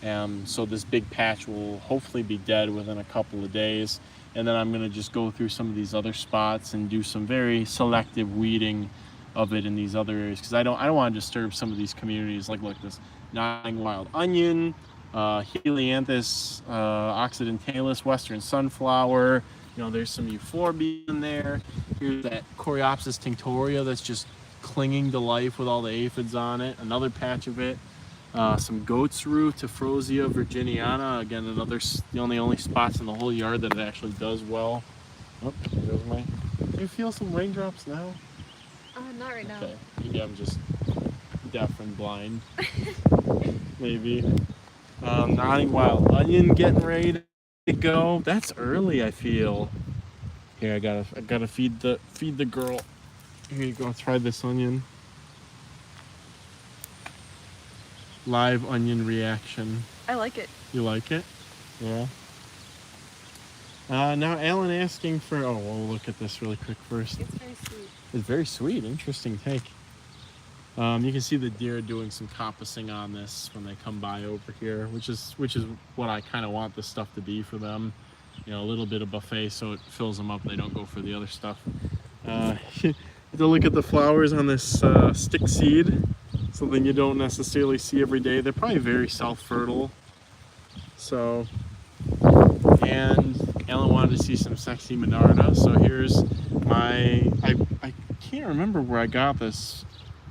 So this big patch will hopefully be dead within a couple of days. And then I'm going to just go through some of these other spots and do some very selective weeding of it in these other areas. Because I don't want to disturb some of these communities. Like, look, this nodding wild onion, Helianthus occidentalis, western sunflower, You know, there's some euphorbia in there. Here's that Coreopsis tinctoria that's just clinging to life with all the aphids on it. Another patch of it. Some goat's rue, Tephrosia virginiana. Again, the only spots in the whole yard that it actually does well. Oh, there goes my. Do you feel some raindrops now? Not right now. Okay, maybe I'm just deaf and blind. Maybe. Nodding wild onion getting ready to go. That's early, I feel. Here, I gotta feed the girl. Here you go. Try this onion. Live onion reaction. I like it. You like it? Yeah. Now Alan asking for. Oh, we'll look at this really quick first. It's very sweet. It's very sweet. Interesting take. You can see the deer doing some compassing on this when they come by over here, which is what I kind of want this stuff to be for them. You know, a little bit of buffet so it fills them up. They don't go for the other stuff. To look at the flowers on this stick seed, something you don't necessarily see every day. They're probably very self-fertile. So, and Ellen wanted to see some sexy Monarda. So here's my. I can't remember where I got this.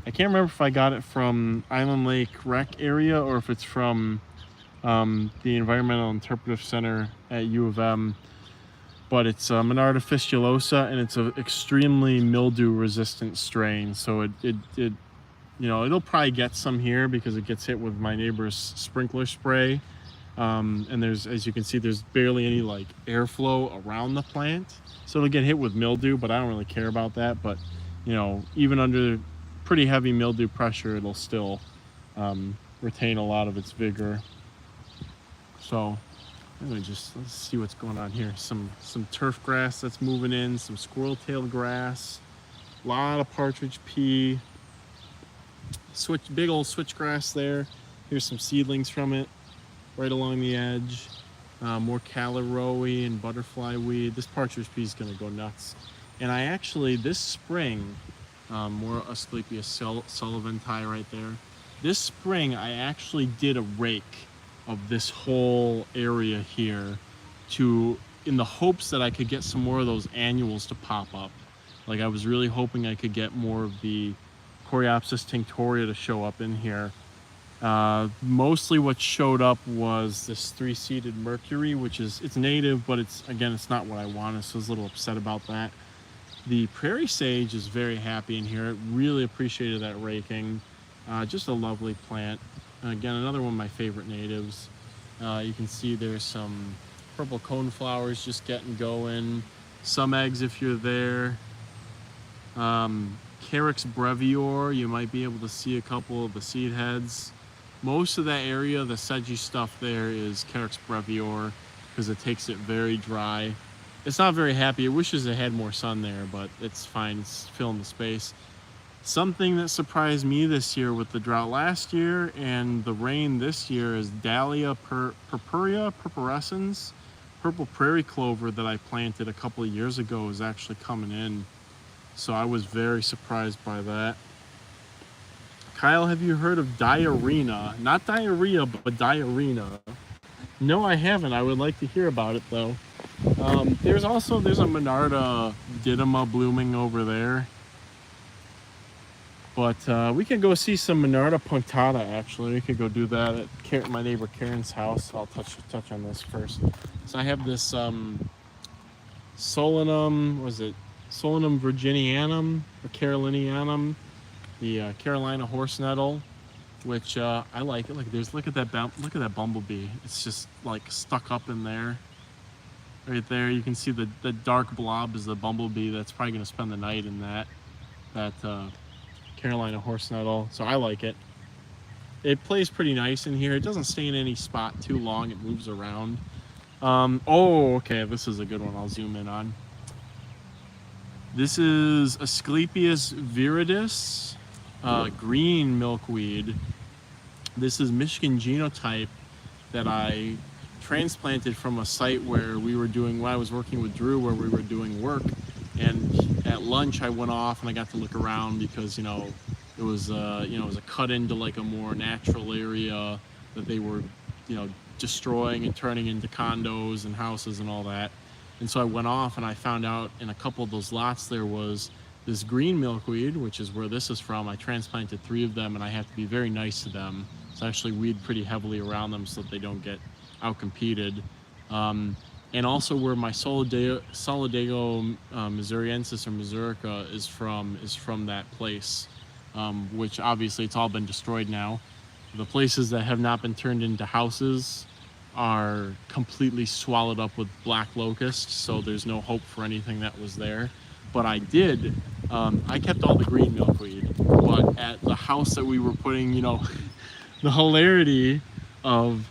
I can't remember if I got it from Island Lake Rec area or if it's from the Environmental Interpretive Center at U of M. But it's Monarda fistulosa, and it's an extremely mildew resistant strain. So it you know, it'll probably get some here because it gets hit with my neighbor's sprinkler spray. And there's, as you can see, there's barely any like airflow around the plant. So it'll get hit with mildew, but I don't really care about that. But, you know, even under pretty heavy mildew pressure, it'll still retain a lot of its vigor. So let's see what's going on here. Some turf grass that's moving in, some squirrel-tailed grass, a lot of partridge pea, big old switchgrass there. Here's some seedlings from it right along the edge. More caloroe and butterfly weed. This partridge pea is going to go nuts. And I actually, this spring, more Asclepias sullivani right there. This spring, I actually did a rake of this whole area here in the hopes that I could get some more of those annuals to pop up. Like I was really hoping I could get more of the Coreopsis tinctoria to show up in here. Mostly what showed up was this three-seeded Mercury, which is, it's native, but it's not what I wanted, so I was a little upset about that. The prairie sage is very happy in here. It really appreciated that raking. Just a lovely plant. Again, another one of my favorite natives. You can see there's some purple coneflowers just getting going. Some eggs if you're there. Carex brevior, you might be able to see a couple of the seed heads. Most of that area, the sedgy stuff there is Carex brevior because it takes it very dry. It's not very happy. It wishes it had more sun there, but it's fine. It's filling the space. Something that surprised me this year with the drought last year and the rain this year is Dahlia purpurea purpurescens. Purple prairie clover that I planted a couple of years ago is actually coming in. So I was very surprised by that. Kyle, have you heard of diarrhea? Not diarrhea, but diarrhea. No, I haven't. I would like to hear about it though. There's a Monarda didyma blooming over there. But we can go see some Monarda punctata actually. We could go do that at my neighbor Karen's house. I'll touch on this first. So I have this Solanum virginianum or carolinianum, the Carolina horse nettle, which I like it. Look at that bumblebee. It's just like stuck up in there. Right there, you can see the dark blob is the bumblebee that's probably going to spend the night in that Carolina horse nettle. So I like it. It plays pretty nice in here. It doesn't stay in any spot too long. It moves around. Oh, okay. This is a good one. I'll zoom in on. This is Asclepias viridis, green milkweed. This is Michigan genotype that I transplanted from a site where when I was working with Drew, where we were doing work. And at lunch, I went off and I got to look around because, it was a cut into like a more natural area that they were, destroying and turning into condos and houses and all that. And so I went off and I found out in a couple of those lots there was this green milkweed, which is where this is from. I transplanted 3 of them, and I have to be very nice to them. So I actually weed pretty heavily around them so that they don't get outcompeted. And also where my Solidago missouriensis or missourica is from that place, which obviously it's all been destroyed now. The places that have not been turned into houses are completely swallowed up with black locusts, so there's no hope for anything that was there. But I kept all the green milkweed, but at the house that we were putting, you know, the hilarity of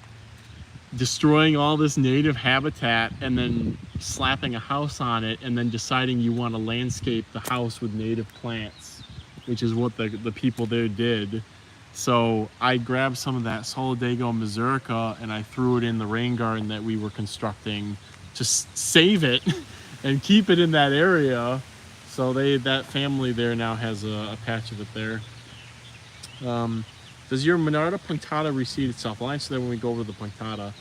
destroying all this native habitat and then slapping a house on it and then deciding you want to landscape the house with native plants, which is what the people there did. So I grabbed some of that Solidago missourica and I threw it in the rain garden that we were constructing to save it and keep it in that area. So that family there now has a patch of it there. Does your Monarda punctata reseed itself? I'll answer that when we go over the punctata.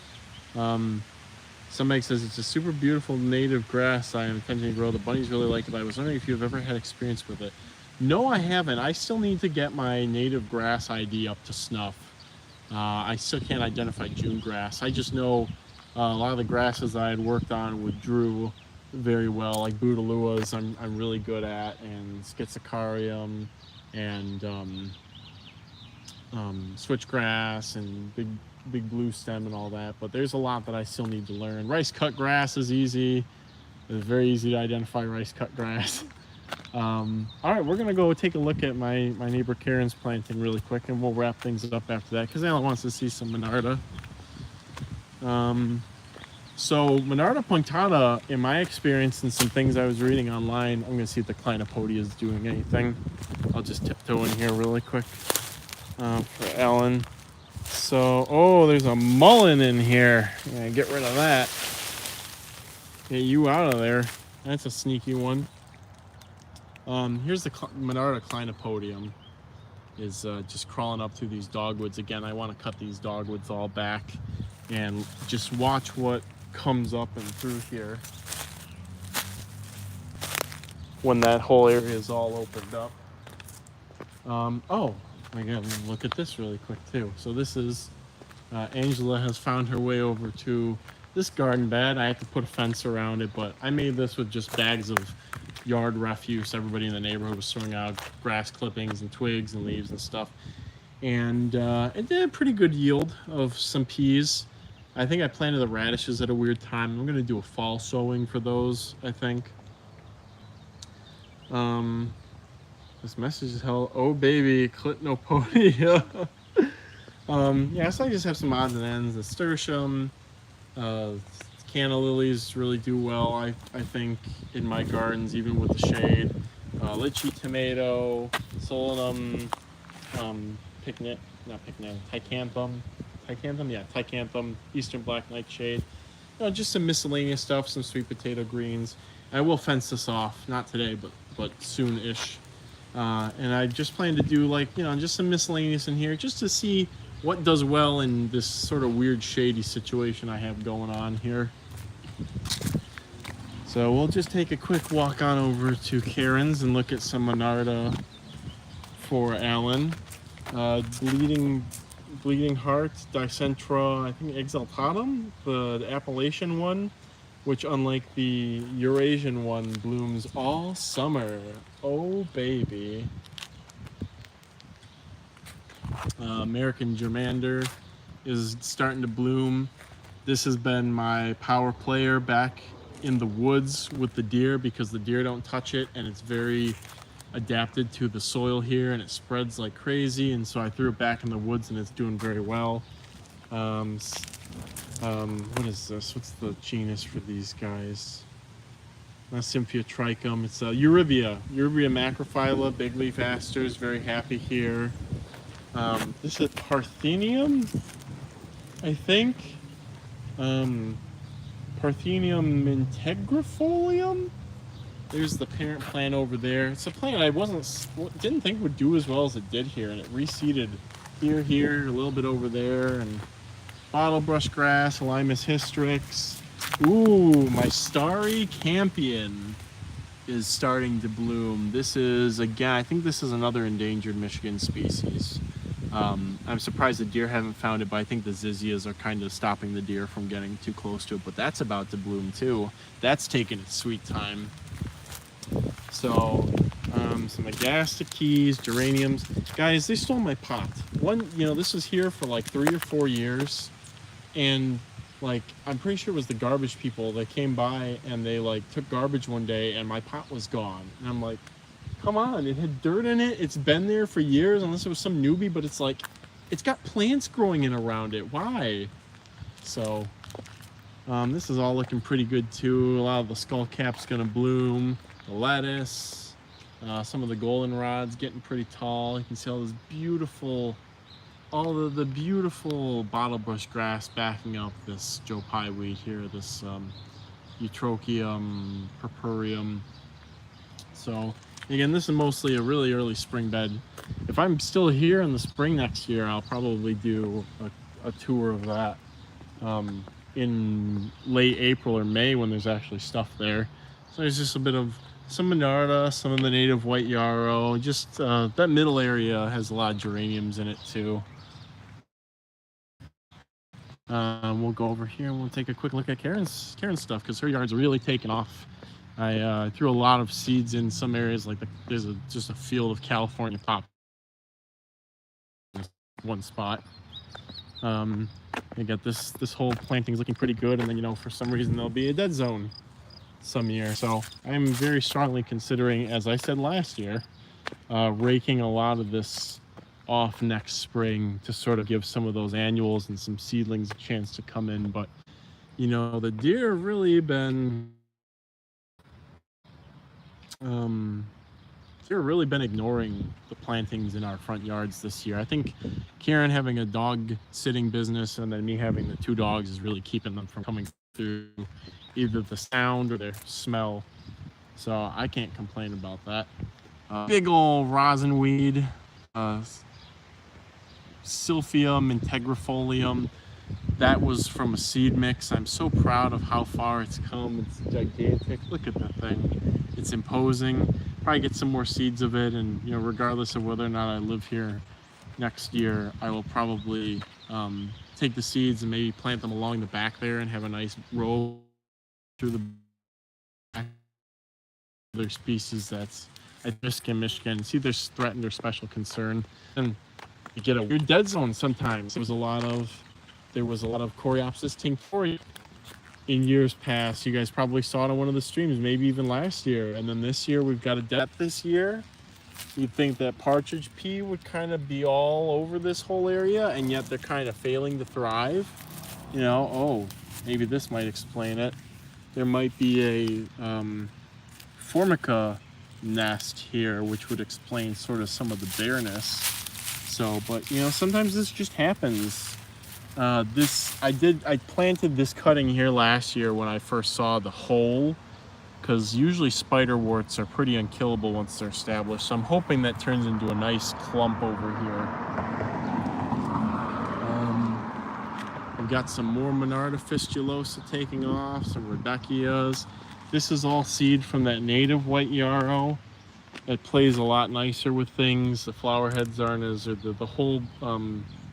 Somebody says it's a super beautiful native grass I am intending to grow. The bunnies really like it. I was wondering if you've ever had experience with it. No, I haven't. I still need to get my native grass ID up to snuff. I still can't identify June grass. I just know a lot of the grasses I had worked on with Drew very well, like Bootaluas I'm really good at, and Schizocarium, and switchgrass, and big blue stem and all that. But there's a lot that I still need to learn. Rice cut grass is easy. It's very easy to identify rice cut grass. All right, we're gonna go take a look at my neighbor Karen's planting really quick, and we'll wrap things up after that because Alan wants to see some Monarda. So Monarda punctata, in my experience and some things I was reading online, I'm gonna see if the Clinopodia is doing anything. I'll just tiptoe in here really quick for Alan. So, oh, there's a mullein in here. Yeah, get rid of that. Get you out of there. That's a sneaky one. Here's the Monarda Clinopodium. Is just crawling up through these dogwoods. Again, I want to cut these dogwoods all back and just watch what comes up and through here when that whole area is all opened up. Oh, I gotta look at this really quick too. So this is Angela has found her way over to this garden bed. I had to put a fence around it, but I made this with just bags of yard refuse. Everybody in the neighborhood was throwing out grass clippings and twigs and leaves and stuff, and it did a pretty good yield of some peas. I think I planted the radishes at a weird time. I'm gonna do a fall sowing for those, I think. This message is hell. Oh baby, Clinopodia. Yeah, so I just have some odds and ends. Nasturtium, canna lilies really do well, I think, in my gardens, even with the shade. Lychee tomato, solanum, Ticanthum, eastern black nightshade. Just some miscellaneous stuff, some sweet potato greens. I will fence this off, not today, but soon-ish. And I just plan to do just some miscellaneous in here, just to see what does well in this sort of weird shady situation I have going on here. So we'll just take a quick walk on over to Karen's and look at some Monarda for Alan. Bleeding Heart, Dicentra, I think Exaltatum, the Appalachian one, which unlike the Eurasian one blooms all summer. Oh baby. American Germander is starting to bloom. This has been my power player back in the woods with the deer because the deer don't touch it, and it's very adapted to the soil here, and it spreads like crazy, and so I threw it back in the woods and it's doing very well. What is this? What's the genus for these guys? Not Symphia trichum. It's Eurybia macrophylla, big leaf asters. Very happy here. This is Parthenium, I think. Parthenium integrifolium. There's the parent plant over there. It's a plant I didn't think would do as well as it did here, and it reseeded here, a little bit over there, and bottle brush grass, Limus hystrix, Ooh, my starry campion is starting to bloom. This is, again, I think this is another endangered Michigan species. I'm surprised the deer haven't found it, but I think the zizzias are kind of stopping the deer from getting too close to it. But that's about to bloom too. That's taking its sweet time. So, some Agasta keys, geraniums. Guys, they stole my pot. This was here for like 3 or 4 years. And like, I'm pretty sure it was the garbage people that came by and they like took garbage one day and my pot was gone. And I'm like, come on, it had dirt in it. It's been there for years, unless it was some newbie, but it's like, it's got plants growing in around it. Why? So, this is all looking pretty good too. A lot of the skull cap's gonna bloom. The lettuce, some of the goldenrod's getting pretty tall. You can see all this beautiful, all of the beautiful bottlebush grass backing up this Joe Pye weed here, this Eutrochium purpureum. So again, this is mostly a really early spring bed. If I'm still here in the spring next year, I'll probably do a tour of that in late April or May when there's actually stuff there. So there's just a bit of some Monarda, some of the native white yarrow. Just that middle area has a lot of geraniums in it too. We'll go over here and we'll take a quick look at Karen's stuff, because her yard's really taken off. I threw a lot of seeds in some areas, like there's just a field of California pop in one spot. You got this whole planting is looking pretty good, and then for some reason there'll be a dead zone some year. So I'm very strongly considering, as I said last year, raking a lot of this off next spring to sort of give some of those annuals and some seedlings a chance to come in. But the deer have really been ignoring the plantings in our front yards this year. I think Karen having a dog sitting business and then me having the 2 dogs is really keeping them from coming through either the sound or their smell. So I can't complain about that. Big old rosin weed, Silphium integrifolium. That was from a seed mix. I'm so proud of how far it's come. It's gigantic. Look at that thing. It's imposing. Probably get some more seeds of it, and regardless of whether or not I live here next year, I will probably take the seeds and maybe plant them along the back there and have a nice row through the back. Other species that's at risk in Michigan. See, they're threatened or special concern, and you get a weird dead zone sometimes. There was a lot of Coreopsis tinctoria in years past. You guys probably saw it on one of the streams, maybe even last year. And then this year we've got a death this year. You'd think that partridge pea would kind of be all over this whole area, and yet they're kind of failing to thrive. Oh, maybe this might explain it. There might be a formica nest here, which would explain sort of some of the bareness. So, but sometimes this just happens. I planted this cutting here last year when I first saw the hole, because usually spiderworts are pretty unkillable once they're established. So I'm hoping that turns into a nice clump over here. I've got some more Monarda fistulosa taking off, some Rudbeckias. This is all seed from that native white yarrow. It plays a lot nicer with things. The flower heads aren't as, the whole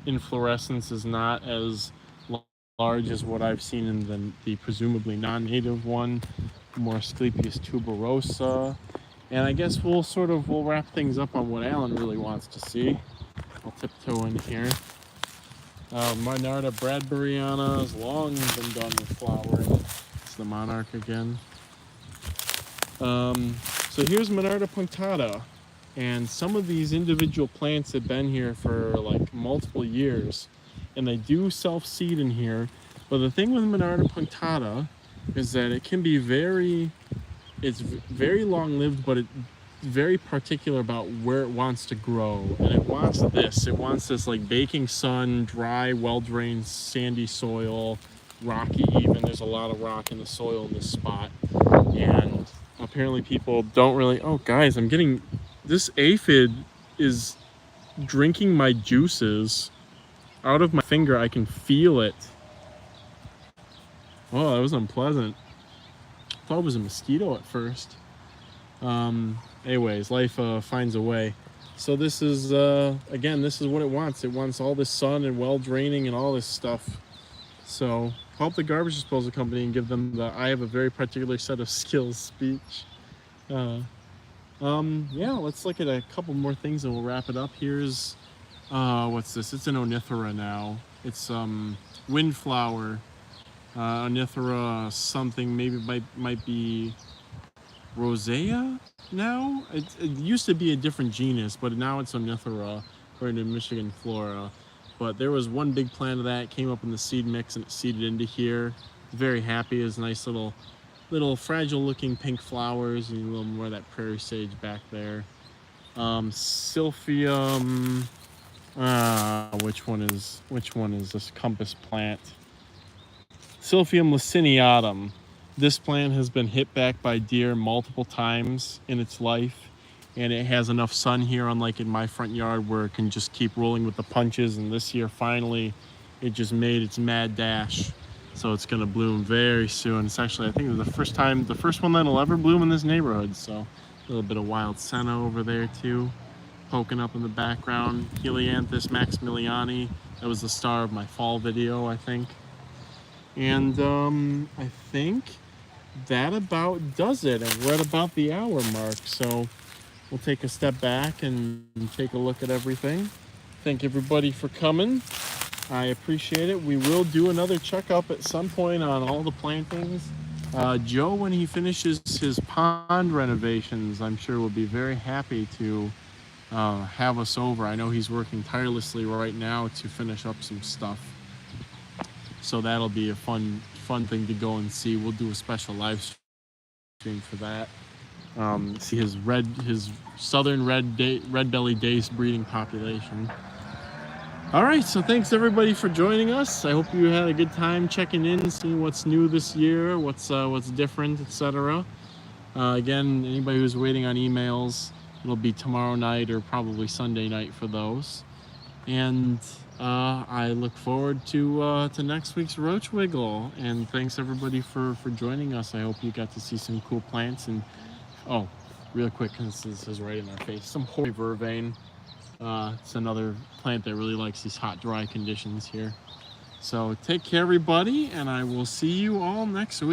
inflorescence is not as large as what I've seen in the presumably non-native one, more Asclepias tuberosa. And I guess we'll wrap things up on what Alan really wants to see. I'll tiptoe in here. Monarda bradburyana has long been done with flowering. It's the monarch again. So here's Monarda punctata. And some of these individual plants have been here for like multiple years, and they do self-seed in here. But the thing with Monarda punctata is that it can be very long-lived, but it's very particular about where it wants to grow. And it wants this like baking sun, dry, well-drained, sandy soil, rocky even. There's a lot of rock in the soil in this spot. And apparently people don't really, oh guys, this aphid is drinking my juices out of my finger. I can feel it. Oh, that was unpleasant. I thought it was a mosquito at first. Anyways, life finds a way. So this is, again, this is what it wants. It wants all this sun and well draining and all this stuff. So help the garbage disposal company and give them the I have a very particular set of skills speech. Yeah, let's look at a couple more things and we'll wrap it up. Here's, what's this? It's an Onithera now. It's windflower. Onithera something, maybe might be Rosea now. It used to be a different genus, but now it's Onithera according to Michigan Flora. But there was one big plant of that, came up in the seed mix and it seeded into here. Very happy. It's nice little fragile looking pink flowers and a little more of that prairie sage back there. Silphium, which one is this compass plant? Silphium laciniatum. This plant has been hit back by deer multiple times in its life, and it has enough sun here, unlike in my front yard where it can just keep rolling with the punches. And this year finally it just made its mad dash, so it's going to bloom very soon. It's actually, I think, the first one that'll ever bloom in this neighborhood. So a little bit of wild senna over there too, poking up in the background. Helianthus maximiliani, that was the star of my fall video, I think. And I think that about does it. And we're at about the hour mark, so we'll take a step back and take a look at everything. Thank everybody for coming. I appreciate it. We will do another checkup at some point on all the plantings. Joe, when he finishes his pond renovations, I'm sure will be very happy to have us over. I know he's working tirelessly right now to finish up some stuff. So that'll be a fun thing to go and see. We'll do a special live stream for that. See his southern red-bellied dace breeding population. All right, so thanks everybody for joining us. I hope you had a good time checking in, seeing what's new this year, what's different, etc. Again, anybody who's waiting on emails, it'll be tomorrow night or probably Sunday night for those. And I look forward to next week's Roach Wiggle. And thanks everybody for joining us. I hope you got to see some cool plants. And oh, real quick, because this is right in our face, some hoary vervain. It's another plant that really likes these hot, dry conditions here. So take care, everybody, and I will see you all next week.